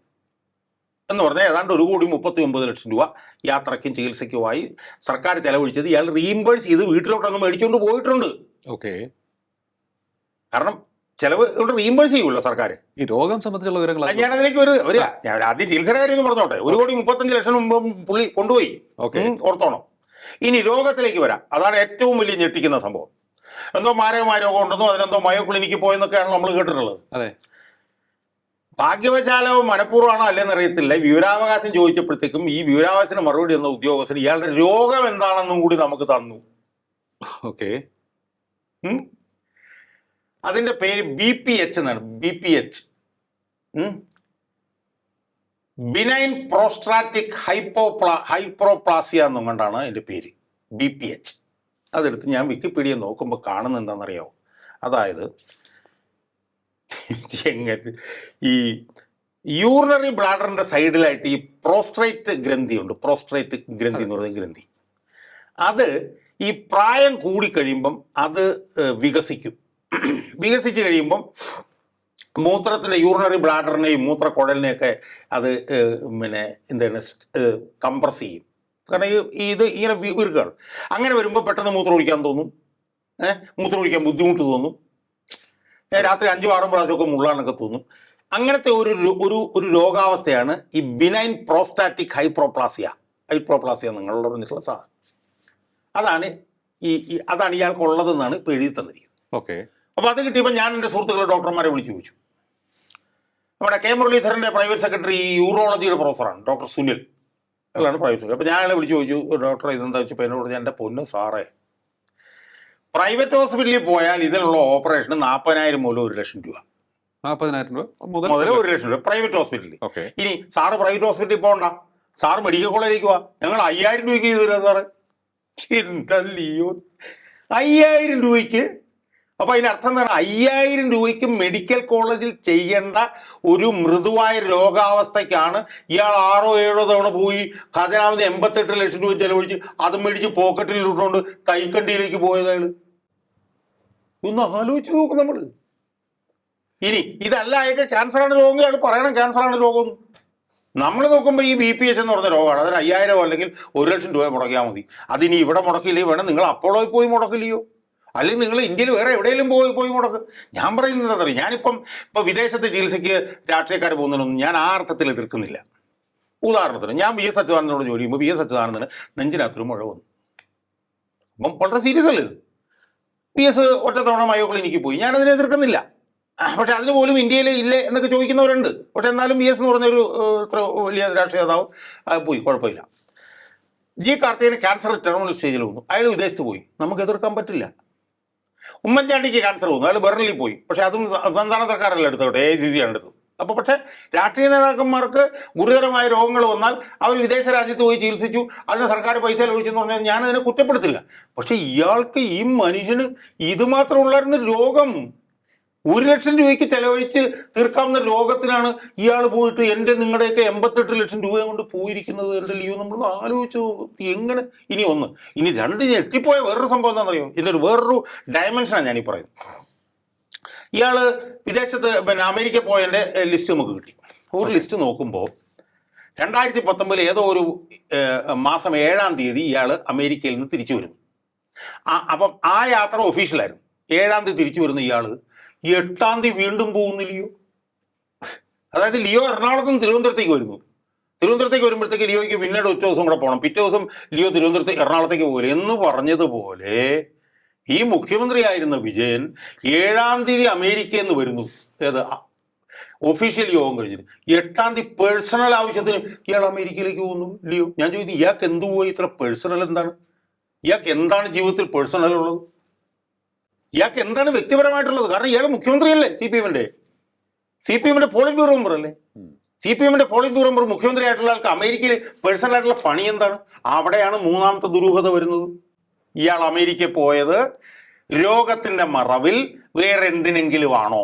എന്ന് പറഞ്ഞാൽ ഏതാണ്ട് 1,39 ലക്ഷം രൂപ യാത്രയ്ക്കും ചികിത്സയ്ക്കുമായി സർക്കാർ ചെലവഴിച്ചത് ഇയാൾ റീഇംബേഴ്സ് ചെയ്ത് വീട്ടിലോട്ടങ്ങ് മേടിച്ചുകൊണ്ട് പോയിട്ടുണ്ട്. ഓക്കെ. കാരണം ചെലവ് കൊണ്ട് റീഇംബേഴ്സ് ചെയ്യുമല്ലോ സർക്കാർ. ഈ രോഗം സംബന്ധിച്ചുള്ള വിവരങ്ങൾ ഞാനതിലേക്ക് വരിക. ഞാൻ ആദ്യം ചികിത്സയുടെ കാര്യം ഒന്ന് പറഞ്ഞോട്ടെ. 1,35 ലക്ഷം മുമ്പ് പുള്ളി കൊണ്ടുപോയി, ഓർത്തോണം. ഇനി രോഗത്തിലേക്ക് വരാം. അതാണ് ഏറ്റവും വലിയ ഞെട്ടിക്കുന്ന സംഭവം. എന്തോ മാരകമായ രോഗം ഉണ്ടെന്നോ അതിനെന്തോ മയോ ക്ലിനിക്കിൽ പോയെന്നൊക്കെയാണല്ലോ നമ്മൾ കേട്ടിട്ടുള്ളത്. അതെ. ഭാഗ്യവശാലോ മനഃപൂർവ്വമാണോ അല്ലെന്ന് അറിയത്തില്ല, വിവരാവകാശം ചോദിച്ചപ്പോഴത്തേക്കും ഈ വിവരാവകാശത്തിന് മറുപടി എന്ന ഉദ്യോഗസ്ഥൻ ഇയാളുടെ രോഗം എന്താണെന്നും കൂടി നമുക്ക് തന്നു. ഓക്കെ. അതിന്റെ പേര് BPH എന്നാണ്. BPH, ബിനൈൻ പ്രോസ്ട്രാറ്റിക് ഹൈപ്രോപ്ലാസിയ എന്നും കൊണ്ടാണ് അതിന്റെ പേര്, BPH. അതെടുത്ത് ഞാൻ വിക്കിപീഡിയ നോക്കുമ്പോൾ കാണുന്നത് എന്താണെന്നറിയാമോ? അതായത് ഈ യൂറിനറി ബ്ലാഡറിന്റെ സൈഡിലായിട്ട് ഈ പ്രോസ്ട്രേറ്റ് ഗ്രന്ഥിയുണ്ട്. പ്രോസ്ട്രേറ്റ് ഗ്രന്ഥി എന്ന് പറയുന്ന ഗ്രന്ഥി, അത് ഈ പ്രായം കൂടിക്കഴിയുമ്പം അത് വികസിച്ച് കഴിയുമ്പം മൂത്രത്തിൻ്റെ യൂറിനറി ബ്ലാഡറിനെയും മൂത്രക്കുഴലിനെയൊക്കെ അത് പിന്നെ എന്താണ് കംപ്രസ് ചെയ്യും. കാരണം ഇത് ഇങ്ങനെ വീർക്കുകയാണ്. അങ്ങനെ വരുമ്പോൾ പെട്ടെന്ന് മൂത്രം ഒഴിക്കാൻ തോന്നും, മൂത്രം ഒഴിക്കാൻ ബുദ്ധിമുട്ട് തോന്നും, രാത്രി 5-6 പ്രാവശ്യമൊക്കെ മുള്ളാനൊക്കെ തോന്നും. അങ്ങനത്തെ ഒരു രോഗാവസ്ഥയാണ് ഈ ബിനൈൻ പ്രോസ്റ്റാറ്റിക് ഹൈപ്രോപ്ലാസിയ നിങ്ങളുടെ പറഞ്ഞിട്ടുള്ള സാധനം. അതാണ് ഇയാൾക്കുള്ളതെന്നാണ് ഇപ്പോൾ എഴുതി തന്നിരിക്കുന്നത്. ഓക്കെ. അപ്പോൾ അത് കിട്ടിയപ്പോൾ ഞാൻ എൻ്റെ സുഹൃത്തുക്കളെ ഡോക്ടർമാരെ വിളിച്ചു ചോദിച്ചു. നമ്മുടെ കെ മുരളീധരൻ്റെ പ്രൈവറ്റ് സെക്രട്ടറി യൂറോളജിയുടെ പ്രൊഫസറാണ്, ഡോക്ടർ സുനിൽ, അയാളാണ് പ്രൈവറ്റ് സെക്രട്ടറി. അപ്പോൾ ഞാൻ അയാളെ വിളിച്ചു ചോദിച്ചു, ഡോക്ടർ ഇതെന്താ വെച്ചപ്പോൾ എന്നോട് ഞാൻ, എൻ്റെ പൊന്ന് സാറേ, പ്രൈവറ്റ് ഹോസ്പിറ്റലിൽ പോയാൽ ഇതിനുള്ള ഓപ്പറേഷന് 40,000 മുതൽ 1 ലക്ഷം രൂപ. 40,000 രൂപ മുതൽ 1 ലക്ഷം രൂപ പ്രൈവറ്റ് ഹോസ്പിറ്റലിൽ. ഇനി സാറ് പ്രൈവറ്റ് ഹോസ്പിറ്റലിൽ പോകണ്ട, സാറ് മെഡിക്കൽ കോളേജിലേക്ക് പോവാ, ഞങ്ങൾ 5,000 രൂപയ്ക്ക് ചെയ്തു തരാം സാറേ. ചിന്തല്ലയോ 5,000 രൂപയ്ക്ക്? അപ്പോൾ അതിനർത്ഥം എന്താണ്? 5,000 രൂപയ്ക്ക് മെഡിക്കൽ കോളേജിൽ ചെയ്യേണ്ട ഒരു മൃദുവായ രോഗാവസ്ഥയ്ക്കാണ് ഇയാൾ 6-7 തവണ പോയി ഖജനാവിന് 88 ലക്ഷം രൂപ ചെലവഴിച്ച് അത് മേടിച്ച് പോക്കറ്റിൽ ഇട്ടുകൊണ്ട് തൈക്കണ്ടിയിലേക്ക് പോയത് അയാൾ. ഒന്ന് ആലോചിച്ച് നോക്കും നമ്മൾ. ഇനി ഇതല്ല അയാൾക്ക് ക്യാൻസറാണ് രോഗം, അയാൾ പറയണം ക്യാൻസറാണ് രോഗം. നമ്മൾ നോക്കുമ്പോൾ ഈ BPH എന്ന് പറഞ്ഞ രോഗമാണ്. അതിന് 5,000 അല്ലെങ്കിൽ 1 ലക്ഷം രൂപ മുടക്കിയാൽ മതി. അതിനി ഇവിടെ മുടക്കില്ലേ, വേണം നിങ്ങൾ അപ്പോളോയിൽ പോയി മുടക്കില്ലയോ, അല്ലെങ്കിൽ നിങ്ങൾ ഇന്ത്യയിൽ വേറെ എവിടെയെങ്കിലും പോയി മുടക്ക്. ഞാൻ പറയുന്നത് എന്താ പറയുക, ഞാനിപ്പം വിദേശത്ത് ചികിത്സയ്ക്ക് രാഷ്ട്രീയക്കാർ പോകുന്നതിനൊന്നും ഞാൻ ആ അർത്ഥത്തിൽ എതിർക്കുന്നില്ല. ഉദാഹരണത്തിന് ഞാൻ VS അച്യുതാനന്ദനോട് ജോലി ചെയ്യുമ്പോൾ VS അച്യുതാനന്ദന് നെഞ്ചിനകത്തൊരു മുഴ വന്നു. അപ്പം വളരെ സീരിയസ് അല്ലേ ഇത്. VS ഒറ്റത്തവണ മയോ ക്ലിനിക്കിൽ പോയി, ഞാനതിനെ എതിർക്കുന്നില്ല. പക്ഷെ അതിന് പോലും ഇന്ത്യയിൽ ഇല്ലേ എന്നൊക്കെ ചോദിക്കുന്നവരുണ്ട്. പക്ഷെ എന്നാലും VS എന്ന് പറഞ്ഞൊരു ഇത്ര വലിയ രാഷ്ട്രീയ നേതാവ് പോയി, കുഴപ്പമില്ല. G. കാർത്തികന് ക്യാൻസർ ടെർമിനൽ സ്റ്റേജിൽ വന്നു, അയാൾ വിദേശത്ത് പോയി, നമുക്ക് എതിർക്കാൻ പറ്റില്ല. ഉമ്മൻചാണ്ടിക്ക് ക്യാൻസർ വന്നു, അയാൾ ബെർലിനിൽ പോയി, പക്ഷെ അതും സംസ്ഥാന സർക്കാരല്ല എടുത്തോട്ടെ, AICC ആണ് എടുത്തത്. അപ്പോൾ പക്ഷേ രാഷ്ട്രീയ നേതാക്കന്മാർക്ക് ഗുരുതരമായ രോഗങ്ങൾ വന്നാൽ അവർ വിദേശ രാജ്യത്ത് പോയി ചികിത്സിച്ചു, അതിന് സർക്കാർ പൈസ ലഭിച്ചെന്ന് പറഞ്ഞാൽ ഞാനതിനെ കുറ്റപ്പെടുത്തില്ല. പക്ഷെ ഇയാൾക്ക്, ഈ മനുഷ്യന് ഇത് മാത്രം ഉള്ളായിരുന്ന രോഗം, 1 ലക്ഷം രൂപയ്ക്ക് ചെലവഴിച്ച് തീർക്കാവുന്ന രോഗത്തിനാണ് ഇയാൾ പോയിട്ട് എൻ്റെ നിങ്ങളുടെയൊക്കെ 88 ലക്ഷം രൂപയും കൊണ്ട് പോയിരിക്കുന്നത്. എൻ്റെ ലീവ് നമ്മളൊന്ന് ആലോചിച്ചു എങ്ങനെ. ഇനി 2 ഞെട്ടിപ്പോയ വേറൊരു സംഭവം എന്താണെന്നറിയോ? ഇതിൻ്റെ വേറൊരു ഡയമെൻഷനാണ് ഞാനീ പറയുന്നത്. ഇയാൾ വിദേശത്ത് അമേരിക്ക പോയതിൻ്റെ ലിസ്റ്റ് നമുക്ക് കിട്ടി. ഒരു ലിസ്റ്റ് നോക്കുമ്പോൾ 2019 ഏതോ ഒരു മാസം 7-ാം തീയതി ഇയാൾ അമേരിക്കയിൽ നിന്ന് തിരിച്ചു വരുന്നു. അപ്പം ആ യാത്ര ഒഫീഷ്യലായിരുന്നു. 7-ാം തീയതി തിരിച്ചു വരുന്ന ഇയാൾ 8-ാം തീയതി വീണ്ടും പോകുന്നു ലിയോ. അതായത് ലിയോ എറണാകുളത്ത് നിന്ന് തിരുവനന്തപുരത്തേക്ക് വരുന്നു. തിരുവനന്തപുരത്തേക്ക് വരുമ്പോഴത്തേക്ക് ലിയോയ്ക്ക് പിന്നീട് 1 ദിവസം കൂടെ പോകണം. പിറ്റേ ദിവസം ലിയോ എറണാകുളത്തേക്ക് പോകില്ല എന്ന് പറഞ്ഞതുപോലെ ഈ മുഖ്യമന്ത്രിയായിരുന്ന വിജയൻ 7-ാം തീയതി അമേരിക്കയിൽ നിന്ന് വരുന്നു. ഏത് ഒഫീഷ്യൽ യോഗം കഴിഞ്ഞിട്ട് 8-ാം തീയതി പേഴ്സണൽ ആവശ്യത്തിന് ഇയാൾ അമേരിക്കയിലേക്ക് പോകുന്നു ലിയോ. ഞാൻ ചോദിച്ചു, ഇയാൾക്ക് എന്തു പോയി ഇത്ര പേഴ്സണൽ? എന്താണ് ഇയാൾക്ക് എന്താണ് ജീവിതത്തിൽ പേഴ്സണൽ ഉള്ളത്? ഇയാൾക്ക് എന്താണ് വ്യക്തിപരമായിട്ടുള്ളത്? കാരണം ഇയാൾ മുഖ്യമന്ത്രിയല്ലേ, സി പി എമ്മിന്റെ പോളിറ്റ് ബ്യൂറോ മെമ്പർ അല്ലേ. CPM-ന്റെ പോളിറ്റ് ബ്യൂറോ മെമ്പർ മുഖ്യമന്ത്രിയായിട്ടുള്ള ആൾക്ക് അമേരിക്കയിൽ പേഴ്സണൽ ആയിട്ടുള്ള പണി എന്താണ്? അവിടെയാണ് 3-ാമത്തെ ദുരൂഹത വരുന്നത്. ഇയാൾ അമേരിക്കയിൽ പോയത് രോഗത്തിന്റെ മറവിൽ വേറെ എന്തിനെങ്കിലും ആണോ?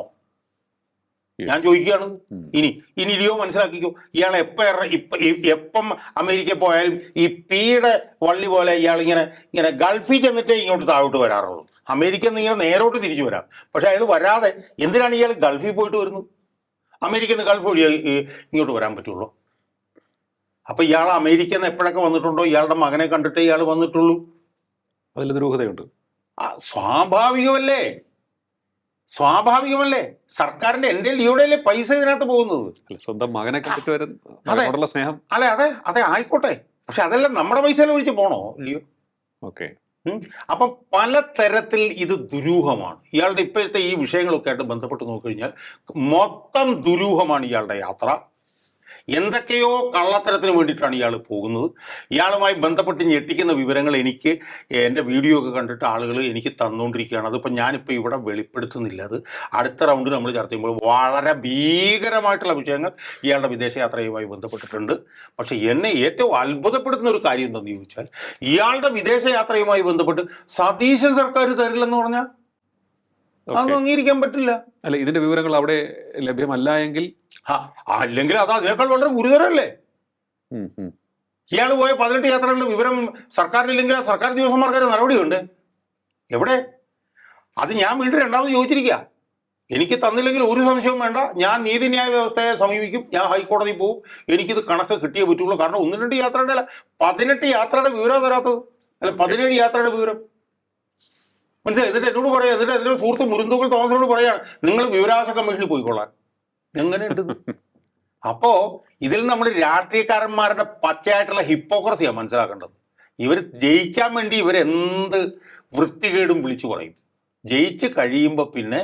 ഞാൻ ചോദിക്കുകയാണ്. ഇനി ലിയോ മനസ്സിലാക്കിക്കോ, ഇയാൾ എപ്പം അമേരിക്കയിൽ പോയാലും ഈ പീയുടെ വള്ളി പോലെ ഇയാൾ ഇങ്ങനെ ഗൾഫിൽ ചെന്നിട്ടേ ഇങ്ങോട്ട് താഴോട്ട് വരാറുള്ളൂ. അമേരിക്കയിൽ നിന്ന് ഇങ്ങനെ നേരോട്ട് തിരിച്ചു വരാം. പക്ഷെ അയാൾ വരാതെ എന്തിനാണ് ഇയാൾ ഗൾഫിൽ പോയിട്ട് വരുന്നത്? അമേരിക്കയിൽ നിന്ന് ഗൾഫ് വഴി ഇങ്ങോട്ട് വരാൻ പറ്റുള്ളൂ. അപ്പൊ ഇയാൾ അമേരിക്കയിൽ നിന്ന് എപ്പോഴൊക്കെ വന്നിട്ടുണ്ടോ ഇയാളുടെ മകനെ കണ്ടിട്ടേ ഇയാൾ വന്നിട്ടുള്ളൂ. അതിൽ ദുരൂഹതയുണ്ട്. സ്വാഭാവികമല്ലേ? സർക്കാരിന്റെ എൻ്റെ ലിയോയുടെ പൈസ ഇതിനകത്ത് പോകുന്നത്. സ്വന്തം മകനെ കണ്ടിട്ട് വരുന്ന സ്നേഹം. അതെ ആയിക്കോട്ടെ. പക്ഷെ അതെല്ലാം നമ്മുടെ പൈസയിൽ ഒഴിച്ച് പോണോ ലിയോ? ഓക്കെ. അപ്പം പലതരത്തിൽ ഇത് ദുരൂഹമാണ്. ഇയാളുടെ ഇപ്പോഴത്തെ ഈ വിഷയങ്ങളൊക്കെ ആയിട്ട് ബന്ധപ്പെട്ട് നോക്കിക്കഴിഞ്ഞാൽ മൊത്തം ദുരൂഹമാണ് ഇയാളുടെ യാത്ര. എന്തൊക്കെയോ കള്ളത്തരത്തിന് വേണ്ടിയിട്ടാണ് ഇയാൾ പോകുന്നത്. ഇയാളുമായി ബന്ധപ്പെട്ട് ഞെട്ടിക്കുന്ന വിവരങ്ങൾ എനിക്ക് എൻ്റെ വീഡിയോ ഒക്കെ കണ്ടിട്ട് ആളുകൾ എനിക്ക് തന്നുകൊണ്ടിരിക്കുകയാണ്. അതിപ്പോൾ ഞാനിപ്പോൾ ഇവിടെ വെളിപ്പെടുത്തുന്നില്ല. അത് അടുത്ത റൗണ്ട് നമ്മൾ ചർച്ച ചെയ്യുമ്പോൾ വളരെ ഭീകരമായിട്ടുള്ള വിഷയങ്ങൾ ഇയാളുടെ വിദേശയാത്രയുമായി ബന്ധപ്പെട്ടിട്ടുണ്ട്. പക്ഷേ എന്നെ ഏറ്റവും അത്ഭുതപ്പെടുത്തുന്ന ഒരു കാര്യം എന്താണെന്ന് ചോദിച്ചാൽ, ഇയാളുടെ വിദേശയാത്രയുമായി ബന്ധപ്പെട്ട് സതീശൻ സർക്കാർ തരില്ലെന്ന് പറഞ്ഞാൽ അതൊന്നും അംഗീകരിക്കാൻ പറ്റില്ല. അല്ല, ഇതിന്റെ വിവരങ്ങൾ അവിടെ ലഭ്യമല്ല എങ്കിൽ അല്ലെങ്കിൽ അത് അതിനേക്കാൾ വളരെ ഗുരുതരമല്ലേ? ഇയാൾ പോയ 18 യാത്രകളുടെ വിവരം സർക്കാരിനില്ലെങ്കിൽ ആ സർക്കാർ ഉദ്യോഗസ്ഥന്മാർക്കൊരു നടപടിയുണ്ട്. എവിടെ? അത് ഞാൻ വീണ്ടും രണ്ടാമത് ചോദിച്ചിരിക്കുക. എനിക്ക് തന്നില്ലെങ്കിൽ ഒരു സംശയവും വേണ്ട, ഞാൻ നീതിന്യായ വ്യവസ്ഥയെ സമീപിക്കും, ഞാൻ ഹൈക്കോടതി പോകും, എനിക്കിത് കണക്ക് കിട്ടിയേ പറ്റുള്ളൂ. കാരണം 1-2 യാത്രയുടെ അല്ല, 18 യാത്രയുടെ വിവരം തരാത്തത്. അല്ല, 17 യാത്രയുടെ വിവരം മനസ്സിലായി. എന്നിട്ട് എന്നോട് പറയാം, എന്നിട്ട് അതിൻ്റെ സുഹൃത്ത് മുരുന്തൂക്കൽ തോമസിനോട് പറയാണ്, നിങ്ങൾ വിവരാവകാശ കമ്മീഷനിൽ പോയിക്കൊള്ളാൻ. എങ്ങനെയുണ്ട്? അപ്പോ ഇതിൽ നമ്മൾ രാഷ്ട്രീയക്കാരന്മാരുടെ പച്ചയായിട്ടുള്ള ഹിപ്പോക്രസിയാണ് മനസ്സിലാക്കേണ്ടത്. ഇവർ ജയിക്കാൻ വേണ്ടി ഇവരെന്ത് വൃത്തികേടും വിളിച്ചു പറയും. ജയിച്ച് കഴിയുമ്പോൾ പിന്നെ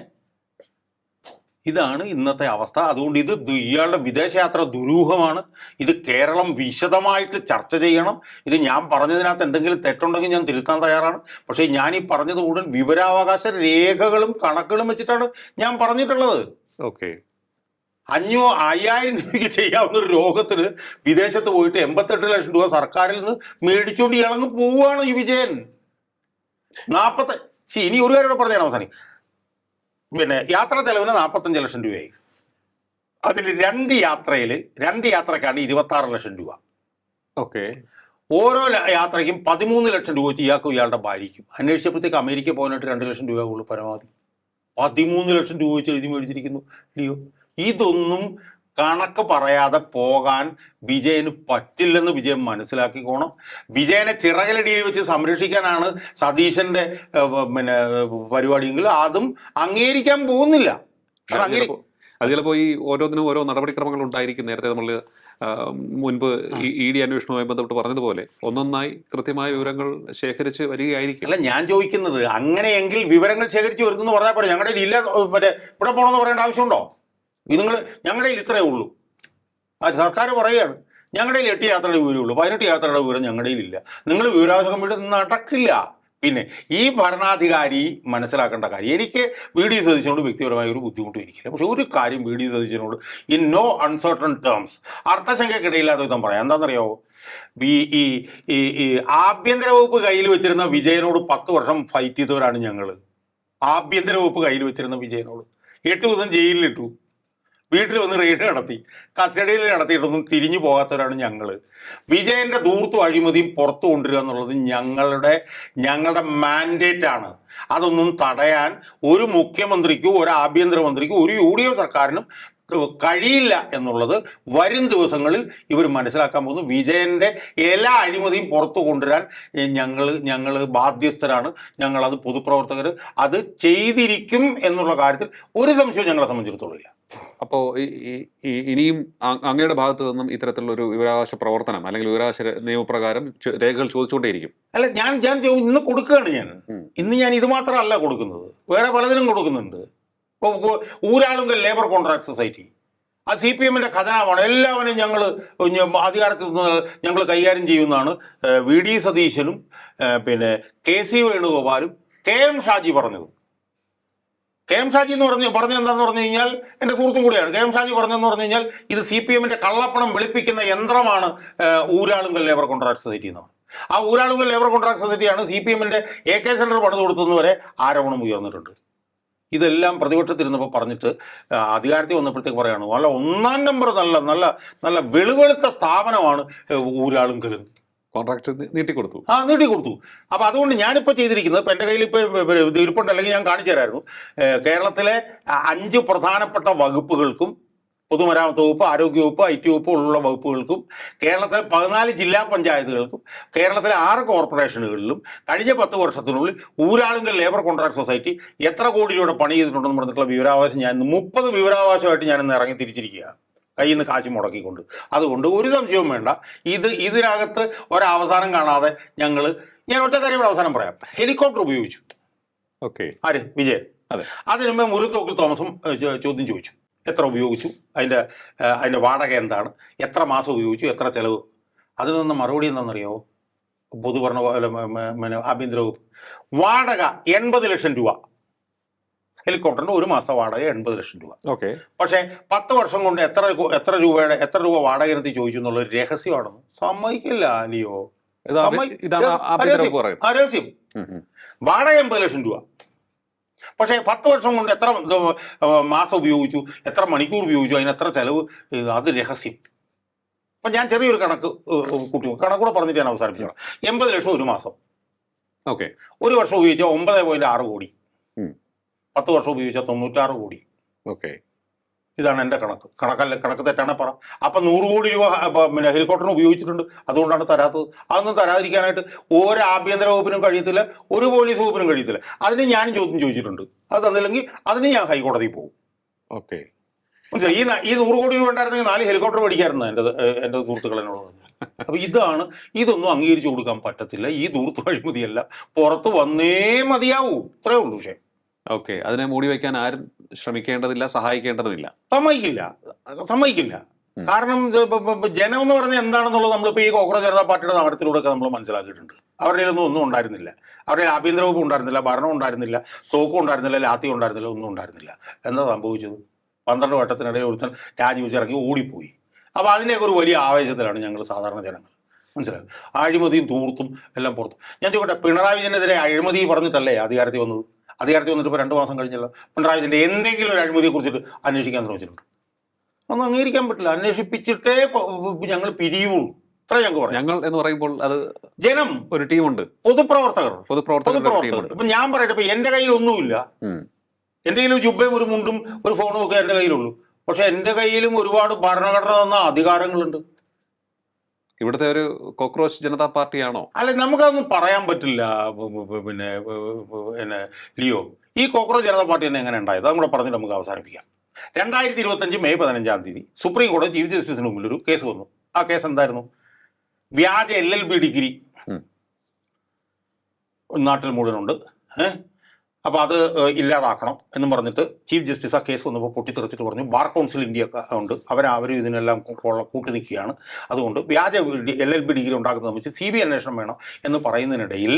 ഇതാണ് ഇന്നത്തെ അവസ്ഥ. അതുകൊണ്ട് ഇയാളുടെ വിദേശയാത്ര ദുരൂഹമാണ്. ഇത് കേരളം വിശദമായിട്ട് ചർച്ച ചെയ്യണം. ഇത് ഞാൻ പറഞ്ഞതിനകത്ത് എന്തെങ്കിലും തെറ്റുണ്ടെങ്കിൽ ഞാൻ തിരുത്താൻ തയ്യാറാണ്. പക്ഷേ ഞാൻ ഈ പറഞ്ഞത് മുഴുവൻ വിവരാവകാശ രേഖകളും കണക്കുകളും വെച്ചിട്ടാണ് ഞാൻ പറഞ്ഞിട്ടുള്ളത്. ഓക്കെ. 5000 രൂപയ്ക്ക് ചെയ്യാവുന്ന ഒരു രോഗത്തിന് വിദേശത്ത് പോയിട്ട് 88 ലക്ഷം രൂപ സർക്കാരിൽ നിന്ന് മേടിച്ചുകൊണ്ട് ഇളങ്ങ് പോവുകയാണ് ഈ വിജയൻ. ഇനി ഒരു കാര്യം പറഞ്ഞാൽ അവസാനം, പിന്നെ യാത്രാ ചെലവിന് 45 ലക്ഷം രൂപയായി. അതിൽ 2 യാത്രക്കാണ് 26 ലക്ഷം രൂപ. ഓക്കെ. ഓരോ യാത്രയ്ക്കും 13 ലക്ഷം രൂപ വെച്ച് ഇയാൾക്കും ഇയാളുടെ ഭാര്യയ്ക്കും. അന്വേഷിച്ചപ്പോഴത്തേക്ക് അമേരിക്ക പോകാനായിട്ട് 2 ലക്ഷം രൂപ ഉള്ളൂ പരമാവധി. 13 ലക്ഷം രൂപ വെച്ച് എഴുതി മേടിച്ചിരിക്കുന്നു ലിയോ. ഇതൊന്നും കണക്ക് പറയാതെ പോകാൻ വിജയന് പറ്റില്ലെന്ന് വിജയൻ മനസ്സിലാക്കിക്കോണം. വിജയനെ ചിറകലടിയിൽ വെച്ച് സംരക്ഷിക്കാനാണ് സതീശന്റെ പരിപാടിയെങ്കിൽ അതും അംഗീകരിക്കാൻ പോകുന്നില്ല. അത് ചിലപ്പോൾ ഈ ഓരോന്നിനും ഓരോ നടപടിക്രമങ്ങൾ ഉണ്ടായിരിക്കും. നേരത്തെ നമ്മൾ മുൻപ് ED അന്വേഷണവുമായി ബന്ധപ്പെട്ട് പറഞ്ഞതുപോലെ ഒന്നൊന്നായി കൃത്യമായ വിവരങ്ങൾ ശേഖരിച്ച് വരികയായിരിക്കും. അല്ല, ഞാൻ ചോദിക്കുന്നത് അങ്ങനെയെങ്കിൽ വിവരങ്ങൾ ശേഖരിച്ച് വരുന്നെന്ന് പറഞ്ഞാൽ പോലെ ഞങ്ങളുടെ ഇല്ല ഇവിടെ പോകണമെന്ന് പറയേണ്ട ആവശ്യമുണ്ടോ? നിങ്ങൾ ഞങ്ങളുടെ ഇത്രയേ ഉള്ളൂ. അത് സർക്കാർ പറയുകയാണ്, ഞങ്ങളുടെ 8 യാത്രയുടെ വിവരമുള്ളൂ, 18 യാത്രയുടെ വിവരം ഞങ്ങളുടെ ഇല്ല. നിങ്ങൾ വിവരാവകാശ കമ്മീഷൻ നടക്കില്ല. പിന്നെ ഈ ഭരണാധികാരി മനസ്സിലാക്കേണ്ട കാര്യം, എനിക്ക് VD സതീശനോട് വ്യക്തിപരമായ ഒരു ബുദ്ധിമുട്ടും ഇരിക്കില്ല. പക്ഷെ ഒരു കാര്യം VD സതീശനോട് ഇൻ നോ അൺസർട്ടൺ ടേംസ്, അർത്ഥശങ്കയ്ക്കിടയില്ലാത്ത വിധം പറയാം. എന്താണെന്നറിയാമോ? ഈ ആഭ്യന്തര വകുപ്പ് കയ്യിൽ വെച്ചിരുന്ന വിജയനോട് 10 വർഷം ഫൈറ്റ് ചെയ്തവരാണ് ഞങ്ങൾ. ആഭ്യന്തര വകുപ്പ് കയ്യിൽ വെച്ചിരുന്ന വിജയനോട് 8 ദിവസം ജയിലിലിട്ടു, വീട്ടിൽ വന്ന് റെയ്ഡ് നടത്തി, കസ്റ്റഡിയിൽ നടത്തിയിട്ടൊന്നും തിരിഞ്ഞു പോകാത്തവരാണ് ഞങ്ങൾ. വിജയൻ്റെ ധൂർത്തും അഴിമതിയും പുറത്തു കൊണ്ടുവരിക എന്നുള്ളത് ഞങ്ങളുടെ മാൻഡേറ്റ് ആണ്. അതൊന്നും തടയാൻ ഒരു മുഖ്യമന്ത്രിക്കോ ഒരു ആഭ്യന്തരമന്ത്രിക്കോ ഒരു UDF സർക്കാരിനും കഴിയില്ല എന്നുള്ളത് വരും ദിവസങ്ങളിൽ ഇവർ മനസ്സിലാക്കാൻ പോകുന്നു. വിജയൻ്റെ എല്ലാ അഴിമതിയും പുറത്തു കൊണ്ടുവരാൻ ഞങ്ങൾ ബാധ്യസ്ഥരാണ്. ഞങ്ങളത് പൊതുപ്രവർത്തകർ അത് ചെയ്തിരിക്കും എന്നുള്ള കാര്യത്തിൽ ഒരു സംശയവും ഞങ്ങളെ സംബന്ധിച്ചിടത്തോളം ഇല്ല. അപ്പോൾ ഇനിയും അങ്ങയുടെ ഭാഗത്ത് നിന്നും ഇത്തരത്തിലുള്ള ഒരു വിവരാവകാശ പ്രവർത്തനം അല്ലെങ്കിൽ വിവരാവകാശ നിയമപ്രകാരം രേഖകൾ ചോദിച്ചുകൊണ്ടേയിരിക്കും? അല്ല, ഞാൻ ഇന്ന് കൊടുക്കുകയാണ്. ഇന്ന് ഞാൻ ഇത് മാത്രമല്ല കൊടുക്കുന്നത്, വേറെ പലതിനും കൊടുക്കുന്നുണ്ട്. ഇപ്പോൾ ഊരാളുങ്കൽ ലേബർ കോൺട്രാക്ട് സൊസൈറ്റി, ആ CPM-ൻ്റെ ഖജനാവാണ്. എല്ലാവരും ഞങ്ങൾ അധികാരത്തിൽ നിന്ന് ഞങ്ങൾ കൈകാര്യം ചെയ്യുന്നതാണ് VD സതീശനും പിന്നെ KC വേണുഗോപാലും KM ഷാജി പറഞ്ഞത്. KM ഷാജി എന്ന് പറഞ്ഞത് എന്താണെന്ന് പറഞ്ഞു കഴിഞ്ഞാൽ എൻ്റെ സുഹൃത്തും കൂടിയാണ്. KM ഷാജി പറഞ്ഞതെന്ന് പറഞ്ഞു കഴിഞ്ഞാൽ ഇത് CPM-ൻ്റെ കള്ളപ്പണം വെളുപ്പിക്കുന്ന യന്ത്രമാണ് ഊരാളുങ്കൽ ലേബർ കോൺട്രാക്ട് സൊസൈറ്റി എന്നാണ്. ആ ഊരാളുങ്കൽ ലേബർ കോൺട്രാക്ട് സൊസൈറ്റിയാണ് CPM-ൻ്റെ AK സെൻറ്റർ പണിത് കൊടുത്തതെന്ന് വരെ ആരോപണം ഉയർന്നിട്ടുണ്ട്. ഇതെല്ലാം പ്രതിപക്ഷത്തിരുന്നപ്പോൾ പറഞ്ഞിട്ട് അധികാരത്തിൽ വന്നപ്പോഴത്തേക്ക് പറയുകയാണ് നല്ല ഒന്നാം നമ്പർ നല്ല വെളുവെളുത്ത സ്ഥാപനമാണ് ഊരാളുങ്കൽ. കോൺട്രാക്ട് നീട്ടിക്കൊടുത്തു. നീട്ടിക്കൊടുത്തു. അപ്പോൾ അതുകൊണ്ട് ഞാനിപ്പോൾ ചെയ്തിരിക്കുന്നത്, ഇപ്പം എൻ്റെ കയ്യിൽ ഇപ്പോൾ ഇത് ഇരിപ്പുണ്ട്, അല്ലെങ്കിൽ ഞാൻ കാണിച്ചു തരായിരുന്നു. കേരളത്തിലെ 5 പ്രധാനപ്പെട്ട വകുപ്പുകൾക്കും, പൊതുമരാമത്ത് വകുപ്പ്, ആരോഗ്യവകുപ്പ്, IT വകുപ്പ് ഉള്ള വകുപ്പുകൾക്കും, കേരളത്തിലെ 14 ജില്ലാ പഞ്ചായത്തുകൾക്കും, കേരളത്തിലെ 6 കോർപ്പറേഷനുകളിലും കഴിഞ്ഞ 10 വർഷത്തിനുള്ളിൽ ഊരാളുങ്കൽ ലേബർ കോൺട്രാക്ട് സൊസൈറ്റി എത്ര കോടി രൂപയുടെ പണി ചെയ്തിട്ടുണ്ടെന്ന് പറഞ്ഞിട്ടുള്ള വിവരാവകാശം ഞാൻ 30 വിവരാവകാശമായിട്ട് ഞാനിന്ന് ഇറങ്ങി തിരിച്ചിരിക്കുക, കയ്യിൽ നിന്ന് കാശ് മുടക്കിക്കൊണ്ട്. അതുകൊണ്ട് ഒരു സംശയവും വേണ്ട, ഇതിനകത്ത് ഒരവസാനം കാണാതെ ഞാൻ ഒറ്റ കാര്യം കൂടെ അവസാനം പറയാം. ഹെലികോപ്റ്റർ ഉപയോഗിച്ചു. ഓക്കെ. ആര്? വിജയൻ. അതെ. അതിനു മുമ്പേ മുരുത്തോക്കിൽ തോമസും ചോദ്യം ചോദിച്ചു. എത്ര ഉപയോഗിച്ചു, അതിൻ്റെ വാടക എന്താണ്, എത്ര മാസം ഉപയോഗിച്ചു, എത്ര ചിലവ്. അതിൽ നിന്ന് മറുപടി എന്താണെന്നറിയാമോ? പൊതുഭരണ ആഭ്യന്തര വകുപ്പ് വാടക 80 ലക്ഷം രൂപ. ഹെലികോപ്റ്ററിൻ്റെ ഒരു മാസത്തെ വാടക 80 ലക്ഷം രൂപ. ഓക്കെ. പക്ഷേ 10 വർഷം കൊണ്ട് എത്ര രൂപ വാടക ഇനത്തിൽ ചോദിച്ചു എന്നുള്ളൊരു രഹസ്യമാണെന്ന് സമ്മതിക്കില്ല ലിയോ. രഹസ്യം. വാടക 80 ലക്ഷം രൂപ. പക്ഷേ 10 വർഷം കൊണ്ട് എത്ര മാസം ഉപയോഗിച്ചു, എത്ര മണിക്കൂർ ഉപയോഗിച്ചു, അതിന് എത്ര ചെലവ്, അത് രഹസ്യം. അപ്പം ഞാൻ ചെറിയൊരു കണക്കൂടെ പറഞ്ഞിട്ട് ഞാൻ അവസാനിപ്പിച്ചോളാം. 80 ലക്ഷം ഒരു മാസം. ഓക്കെ. ഒരു വർഷം ഉപയോഗിച്ചാൽ 9.6 കോടി. 10 വർഷം ഉപയോഗിച്ചാൽ 96 കോടി. ഓക്കെ. ഇതാണ് എൻ്റെ കണക്ക് തെറ്റാണ് പറ. അപ്പം 100 കോടി രൂപ പിന്നെ ഹെലികോപ്റ്ററിന് ഉപയോഗിച്ചിട്ടുണ്ട്. അതുകൊണ്ടാണ് തരാത്തത്. അതൊന്നും തരാതിരിക്കാനായിട്ട് ഒരു ആഭ്യന്തര വകുപ്പിനും കഴിയത്തില്ല, ഒരു പോലീസ് വകുപ്പിനും കഴിയത്തില്ല. അതിന് ഞാനും ചോദ്യം ചോദിച്ചിട്ടുണ്ട്. അത് തന്നില്ലെങ്കിൽ അതിന് ഞാൻ ഹൈക്കോടതിയിൽ പോകും. ഓക്കെ. മനസ്സിലായി? ഈ 100 കോടി രൂപ ഉണ്ടായിരുന്നെങ്കിൽ 4 ഹെലികോപ്റ്റർ മേടിക്കായിരുന്നു എൻ്റെ സുഹൃത്തുക്കൾ എന്നോട് പറഞ്ഞു. അപ്പോൾ ഇതൊന്നും അംഗീകരിച്ചു കൊടുക്കാൻ പറ്റത്തില്ല. ഈ ദൂർത്ത് അഴിമതിയല്ല, പുറത്ത് വന്നേ മതിയാവൂ. ഇത്രയേ ഉള്ളൂ വിഷയം. ഓക്കെ. അതിനെ മൂടി വയ്ക്കാൻ ആരും ശ്രമിക്കേണ്ടതില്ല, സഹായിക്കേണ്ടതുമില്ല. സമ്മതിക്കില്ല. കാരണം ജനം എന്ന് പറഞ്ഞാൽ എന്താണെന്നുള്ളത് നമ്മളിപ്പോൾ ഈ കോൺഗ്രസ് ജനതാ പാർട്ടിയുടെ സമരത്തിലൂടെ നമ്മൾ മനസ്സിലാക്കിയിട്ടുണ്ട്. അവരുടെ ഒന്നും ഉണ്ടായിരുന്നില്ല. അവരുടെ ആഭ്യന്തര വകുപ്പ് ഉണ്ടായിരുന്നില്ല, ഭരണം ഉണ്ടായിരുന്നില്ല, തോക്കും ഉണ്ടായിരുന്നില്ല, ലാത്തി ഉണ്ടായിരുന്നില്ല, ഒന്നും ഉണ്ടായിരുന്നില്ല. എന്താ സംഭവിച്ചത്? 12 വട്ടത്തിനിടയിൽ ഒരുത്തൻ രാജിവെച്ചിറങ്ങി ഓടിപ്പോയി. അപ്പോൾ അതിൻ്റെയൊക്കെ ഒരു വലിയ ആവേശത്തിലാണ് ഞങ്ങൾ സാധാരണ ജനങ്ങൾ. മനസ്സിലായി? അഴിമതിയും തൂർത്തും എല്ലാം പുറത്തു. ഞാൻ ചോദിക്കട്ടെ, പിണറായി വിജയനെതിരെ അഴിമതി പറഞ്ഞിട്ടല്ലേ അധികാരത്തിൽ വന്നത്? അധികാരത്തിൽ വന്നിട്ട് ഇപ്പോൾ 2 മാസം കഴിഞ്ഞല്ലോ. പിണറായി വിജയൻ്റെ എന്തെങ്കിലും ഒരു അഴിമതിയെ കുറിച്ചിട്ട് അന്വേഷിക്കാൻ ശ്രമിച്ചിട്ടുണ്ട്? ഒന്നും അംഗീകരിക്കാൻ പറ്റില്ല. അന്വേഷിപ്പിച്ചിട്ടേ ഞങ്ങൾ പിരിയുള്ളൂ. ഇത്ര ഞങ്ങൾക്ക് പറയാം. ഞങ്ങൾ എന്ന് പറയുമ്പോൾ അത് ജനം, ഒരു ടീമുണ്ട്, പൊതുപ്രവർത്തകർ. ഇപ്പം ഞാൻ പറയട്ടെ, ഇപ്പം എൻ്റെ കയ്യിൽ ഒന്നുമില്ല. എൻ്റെ കയ്യിൽ ജുബയും ഒരു മുണ്ടും ഒരു ഫോണും ഒക്കെ എൻ്റെ കയ്യിലുള്ളൂ. പക്ഷെ എൻ്റെ കയ്യിലും ഒരുപാട് ഭരണഘടന തന്ന അധികാരങ്ങളുണ്ട്. ഇവിടുത്തെ ഒരു കോക്രോച്ച് ജനതാ പാർട്ടിയാണോ? അല്ല, നമുക്കതൊന്നും പറയാൻ പറ്റില്ല. പിന്നെ ലിയോ, ഈ കോക്രോച്ച് ജനതാ പാർട്ടി തന്നെ എങ്ങനെ ഉണ്ടായത്? അതും കൂടെ പറഞ്ഞിട്ട് നമുക്ക് അവസാനിപ്പിക്കാം. 2025 മെയ് 15 സുപ്രീം കോടതി ചീഫ് ജസ്റ്റിസിന് മുമ്പിൽ ഒരു കേസ് വന്നു. ആ കേസ് എന്തായിരുന്നു? വ്യാജ LLB ഡിഗ്രി നാട്ടിൽ മുഴുവനുണ്ട്, അപ്പോൾ അത് ഇല്ലാതാക്കണം എന്നും പറഞ്ഞിട്ട് ചീഫ് ജസ്റ്റിസ് ആ കേസ് വന്നപ്പോൾ പൊട്ടിത്തെറിച്ചിട്ട് പറഞ്ഞു, ബാർ കൗൺസിൽ ഇന്ത്യ ഉണ്ട്, അവർ ഇതിനെല്ലാം കൂട്ടി നിൽക്കുകയാണ്. അതുകൊണ്ട് വ്യാജ LLB ഡിഗ്രി ഉണ്ടാക്കുന്നത് വെച്ച് CBI അന്വേഷണം വേണം എന്ന് പറയുന്നതിനിടയിൽ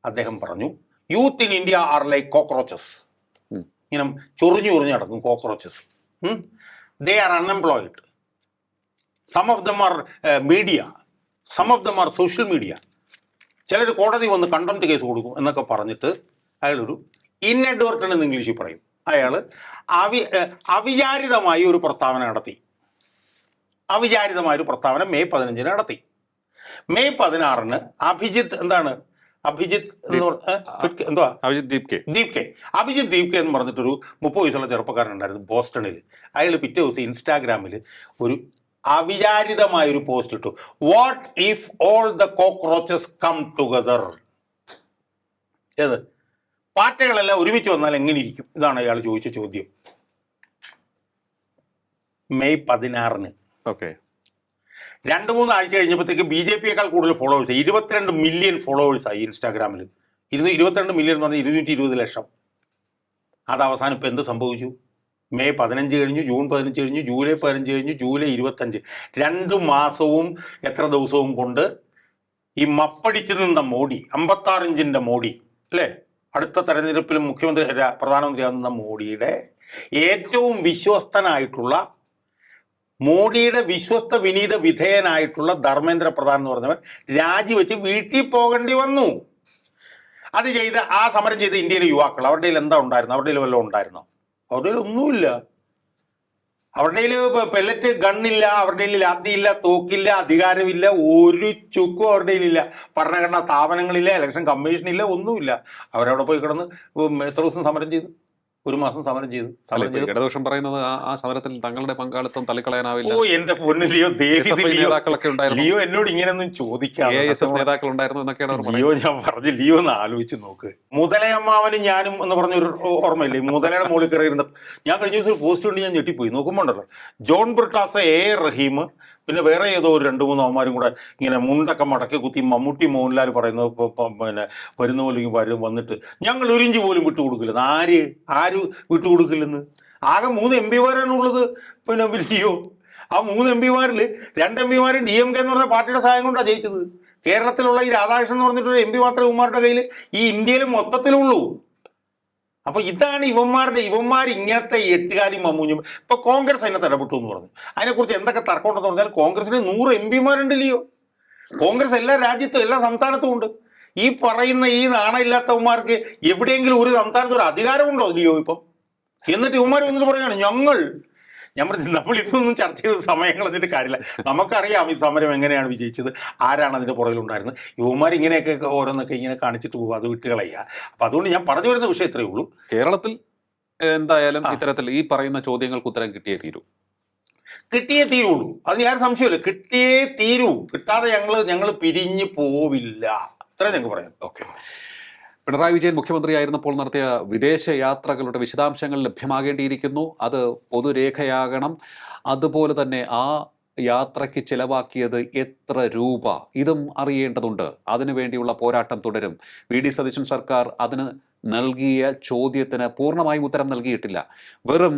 അദ്ദേഹം പറഞ്ഞു, youth in India are like cockroaches. ഇങ്ങനെ ചൊറിഞ്ഞു നടക്കും cockroaches. They are unemployed. Some of them are media, some of them are social media. ചിലർ കോടതി വന്ന് കണ്ടംപ്റ്റ് കേസ് കൊടുക്കും എന്നൊക്കെ പറഞ്ഞിട്ട് അയാളൊരു ഇൻഅഡ്വർട്ടൻ്റ് എന്ന് ഇംഗ്ലീഷിൽ പറയും. അയാൾ അവിചാരിതമായി ഒരു പ്രസ്താവന നടത്തി. മെയ് 15 നടത്തി. മെയ് 16 അഭിജിത്ത് എന്താണ് അഭിജിത്ത് എന്ന് എന്തുവാ അഭിജിത്ത് ദീപ് കെ എന്ന് പറഞ്ഞിട്ടൊരു 30 വയസ്സുള്ള ചെറുപ്പക്കാരനുണ്ടായിരുന്നു ബോസ്റ്റണിൽ. അയാൾ പിറ്റേ ദിവസം ഇൻസ്റ്റാഗ്രാമിൽ ഒരു അവിചാരിതമായൊരു പോസ്റ്റ് ഇട്ടു. What if all the cockroaches come together? ഏത് പാറ്റകളെല്ലാം ഒരുമിച്ച് വന്നാൽ എങ്ങനെ ഇരിക്കും? ഇതാണ് അയാൾ ചോദിച്ച ചോദ്യം. മെയ് 16. ഓക്കെ. 2-3 ആഴ്ച കഴിഞ്ഞപ്പോഴത്തേക്ക് BJP-യേക്കാൾ കൂടുതൽ ഫോളോവേഴ്സ്, 22 മില്യൺ ഫോളോവേഴ്സായി ഇൻസ്റ്റാഗ്രാമിൽ. 22 മില്യൺ എന്ന് പറഞ്ഞാൽ 220 ലക്ഷം. അത് അവസാനം ഇപ്പം എന്ത് സംഭവിച്ചു? മെയ് 15 കഴിഞ്ഞു, ജൂൺ 15 കഴിഞ്ഞു, ജൂലൈ 15 കഴിഞ്ഞു, ജൂലൈ 25. 2 മാസവും എത്ര ദിവസവും കൊണ്ട് ഈ മപ്പടിച്ച് നിന്ന മോഡി, 56 ഇഞ്ചിൻ്റെ മോഡി അല്ലേ, അടുത്ത തെരഞ്ഞെടുപ്പിലും പ്രധാനമന്ത്രിയാകുന്ന മോഡിയുടെ ഏറ്റവും വിശ്വസ്തനായിട്ടുള്ള, മോഡിയുടെ വിശ്വസ്ത വിനീത വിധേയനായിട്ടുള്ള ധർമ്മേന്ദ്ര പ്രധാൻ എന്ന് പറഞ്ഞവൻ രാജിവെച്ച് വീട്ടിൽ പോകേണ്ടി വന്നു. അത് ചെയ്ത് ആ സമരം ചെയ്ത ഇന്ത്യയിലെ യുവാക്കൾ, അവരുടെ കയ്യിൽ എന്താ ഉണ്ടായിരുന്നു? അവരുടെ കയ്യിൽ വല്ലതും ഉണ്ടായിരുന്നോ? അവരുടെ കയ്യിൽ ഒന്നുമില്ല. അവരുടെ കയ്യിൽ പെല്ലറ്റ് ഗണ്ണില്ല, അവരുടെ കയ്യിൽ ലാത്തിയില്ല, തോക്കില്ല, അധികാരമില്ല, ഒരു ചുക്കും അവരുടെ കയ്യിലില്ല, ഭരണഘടനാ സ്ഥാപനങ്ങളില്ല, ഇലക്ഷൻ കമ്മീഷനില്ല, ഒന്നുമില്ല. അവരവിടെ പോയി കിടന്ന് എത്ര ദിവസം സമരം ചെയ്തു? 1 മാസം സമരം ചെയ്തു. ഇടതുപക്ഷം പറയുന്നത് ആ സമരത്തിൽ തങ്ങളുടെ പങ്കാളിത്തം തള്ളിക്കളയാനാവില്ല. ഓ എന്റെ പൊന്നു ലിയോ, ലിയോ എന്നോട് ഇങ്ങനെയൊന്നും ചോദിക്കാതെ നേതാക്കൾ ഉണ്ടായിരുന്നു എന്നൊക്കെയാണ് ലിയോ. ഞാൻ പറഞ്ഞു, ലിയോ ഒന്ന് ആലോചിച്ച് നോക്ക്. മുതലയമ്മാവനും ഞാനും എന്ന് പറഞ്ഞൊരു ഓർമ്മയില്ലേ? മുതലയുടെ മുകളിൽ കയറിയിരുന്ന ഞാൻ കഴിഞ്ഞ ദിവസം പോസ്റ്റ് കൊണ്ട് ഞാൻ ഞെട്ടിപ്പോയി. നോക്കുമ്പോണ്ടല്ലോ ജോൺ ബ്രിട്ടാസ്, റഹീം, പിന്നെ വേറെ ഏതോ ഒരു 2-3 അവന്മാരും കൂടെ ഇങ്ങനെ മുണ്ടൊക്കെ മടക്കി കുത്തി മമ്മൂട്ടി മോഹൻലാൽ പറയുന്നത് പിന്നെ വരുന്ന പോലെ വന്നിട്ട് ഞങ്ങൾ 1 ഇഞ്ച് പോലും വിട്ടുകൊടുക്കില്ലെന്ന്. ആര് വിട്ടുകൊടുക്കില്ലെന്ന്? ആകെ 3 MP-മാരാണുള്ളത്. പിന്നെ ലിയോ, ആ 3 MP-മാരിൽ 2 MP-മാർ DMK എന്ന് പറഞ്ഞ പാർട്ടിയുടെ സഹായം കൊണ്ടാണ് ജയിച്ചത്. കേരളത്തിലുള്ള ഈ രാധാകൃഷ്ണൻ എന്ന് പറഞ്ഞിട്ടൊരു MP മാത്രമേ ഇവന്മാരുടെ കയ്യിൽ ഈ ഇന്ത്യയിൽ മൊത്തത്തിലുള്ളൂ. അപ്പൊ ഇതാണ് ഇവന്മാർ ഇങ്ങനത്തെ എട്ടുകാലി മമ്മൂഞ്ഞും. ഇപ്പൊ കോൺഗ്രസ് അതിനകത്ത് ഇടപെട്ടു എന്ന് പറഞ്ഞു. അതിനെക്കുറിച്ച് എന്തൊക്കെ തർക്കമുണ്ടെന്ന് പറഞ്ഞാൽ കോൺഗ്രസിന് 100 MP-മാരുണ്ട് ലിയോ. കോൺഗ്രസ് എല്ലാ രാജ്യത്തും എല്ലാ സംസ്ഥാനത്തും ഉണ്ട്. ഈ പറയുന്ന ഈ നാണയില്ലാത്തവന്മാർക്ക് എവിടെയെങ്കിലും ഒരു സംസ്ഥാനത്ത് ഒരു അധികാരമുണ്ടോ ലിയോ ഇപ്പം? എന്നിട്ട് ഇവന്മാർ വന്നിട്ട് പറയുകയാണ് ഞാൻ പറഞ്ഞു, നമ്മൾ ഇതൊന്നും ചർച്ച ചെയ്ത സമയങ്ങൾ അതിൻ്റെ കാര്യമില്ല. നമുക്കറിയാം ഈ സമരം എങ്ങനെയാണ് വിജയിച്ചത്, ആരാണ് അതിൻ്റെ പുറകിലുണ്ടായിരുന്നത്. യുവമാർ ഇങ്ങനെയൊക്കെ ഓരോന്നൊക്കെ ഇങ്ങനെ കാണിച്ചിട്ട് പോകും, അത് വിട്ടുകളയുക. അപ്പം അതുകൊണ്ട് ഞാൻ പറഞ്ഞു വരുന്ന വിഷയം ഇത്രയേ ഉള്ളൂ. കേരളത്തിൽ എന്തായാലും ഇത്തരത്തിൽ ഈ പറയുന്ന ചോദ്യങ്ങൾക്ക് ഉത്തരം കിട്ടിയേ തീരുള്ളൂ. അതിന് യാതൊരു സംശയമില്ല. കിട്ടിയേ തീരൂ. കിട്ടാതെ ഞങ്ങൾ പിരിഞ്ഞു പോവില്ല. അത്രേ ഞങ്ങൾക്ക് പറയാം. ഓക്കെ. പിണറായി വിജയൻ മുഖ്യമന്ത്രിയായിരുന്നപ്പോൾ നടത്തിയ വിദേശ യാത്രകളുടെ വിശദാംശങ്ങൾ ലഭ്യമാകേണ്ടിയിരിക്കുന്നു. അത് പൊതുരേഖയാകണം. അതുപോലെ തന്നെ ആ യാത്രയ്ക്ക് ചിലവാക്കിയത് എത്ര രൂപ, ഇതും അറിയേണ്ടതുണ്ട്. അതിനുവേണ്ടിയുള്ള പോരാട്ടം തുടരും. VD സതീശൻ സർക്കാർ അതിന് നൽകിയ ചോദ്യത്തിന് പൂർണ്ണമായും ഉത്തരം നൽകിയിട്ടില്ല. വെറും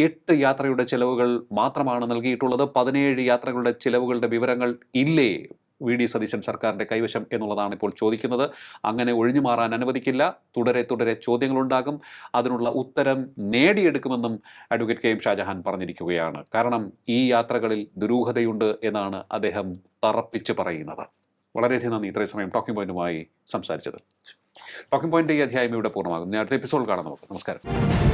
8 യാത്രയുടെ ചിലവുകൾ മാത്രമാണ് നൽകിയിട്ടുള്ളത്. 17 യാത്രകളുടെ ചിലവുകളുടെ വിവരങ്ങൾ ഇല്ലേ VD സതീശൻ സർക്കാരിൻ്റെ കൈവശം എന്നുള്ളതാണ് ഇപ്പോൾ ചോദിക്കുന്നത്. അങ്ങനെ ഒഴിഞ്ഞു മാറാൻ അനുവദിക്കില്ല. തുടരെ ചോദ്യങ്ങളുണ്ടാകും. അതിനുള്ള ഉത്തരം നേടിയെടുക്കുമെന്നും അഡ്വക്കേറ്റ് KM ഷാജഹാൻ പറഞ്ഞിരിക്കുകയാണ്. കാരണം ഈ യാത്രകളിൽ ദുരൂഹതയുണ്ട് എന്നാണ് അദ്ദേഹം തറപ്പിച്ച് പറയുന്നത്. വളരെയധികം നന്ദി ഇത്രയും സമയം ടോക്കിംഗ് പോയിന്റുമായി സംസാരിച്ചത്. ടോക്കിംഗ് പോയിന്റ് ഈ അധ്യായം ഇവിടെ പൂർണ്ണമാകും. അടുത്ത എപ്പിസോഡ് കാണാം നമുക്ക്. നമസ്കാരം.